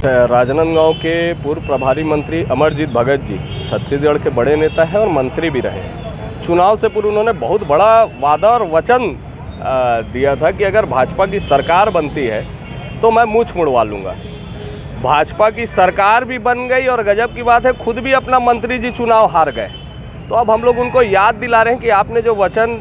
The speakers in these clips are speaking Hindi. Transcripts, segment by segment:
राजनांदगांव के पूर्व प्रभारी मंत्री अमरजीत भगत जी छत्तीसगढ़ के बड़े नेता हैं और मंत्री भी रहे। चुनाव से पूर्व उन्होंने बहुत बड़ा वादा और वचन दिया था कि अगर भाजपा की सरकार बनती है तो मैं मूंछ मुड़वा लूँगा। भाजपा की सरकार भी बन गई और गजब की बात है खुद भी अपना मंत्री जी चुनाव हार गए। तो अब हम लोग उनको याद दिला रहे हैं कि आपने जो वचन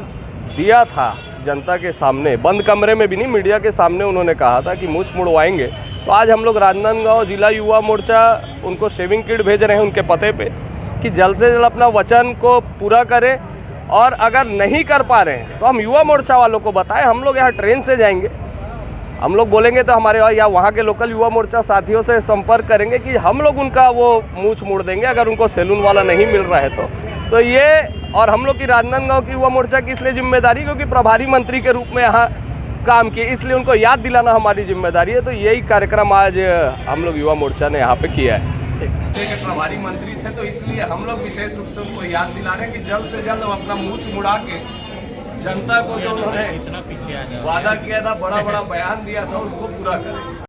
दिया था जनता के सामने, बंद कमरे में भी नहीं, मीडिया के सामने उन्होंने कहा था कि मूंछ मुड़वाएंगे। तो आज हम लोग राजनांदगांव जिला युवा मोर्चा उनको शेविंग किट भेज रहे हैं उनके पते पे कि जल्द से जल्द अपना वचन को पूरा करें, और अगर नहीं कर पा रहे हैं तो हम युवा मोर्चा वालों को बताएं। हम लोग यहाँ ट्रेन से जाएंगे, हम लोग बोलेंगे तो हमारे या वहाँ के लोकल युवा मोर्चा साथियों से संपर्क करेंगे कि हम लोग उनका वो मूंछ मोड़ देंगे अगर उनको सैलून वाला नहीं मिल रहा है तो ये। और हम लोग की राजनांदगांव की युवा मोर्चा की इसलिए जिम्मेदारी क्योंकि प्रभारी मंत्री के रूप में यहाँ काम किए, इसलिए उनको याद दिलाना हमारी जिम्मेदारी है। तो यही कार्यक्रम आज हम लोग युवा मोर्चा ने यहाँ पे किया है। के प्रभारी मंत्री थे तो इसलिए हम लोग विशेष रूप से उनको याद दिला रहे हैं कि जल्द से जल्द हम अपना मूंछ मुड़ा के जनता को जो उन्होंने वादा किया था, बड़ा बड़ा बयान दिया था, उसको पूरा करें।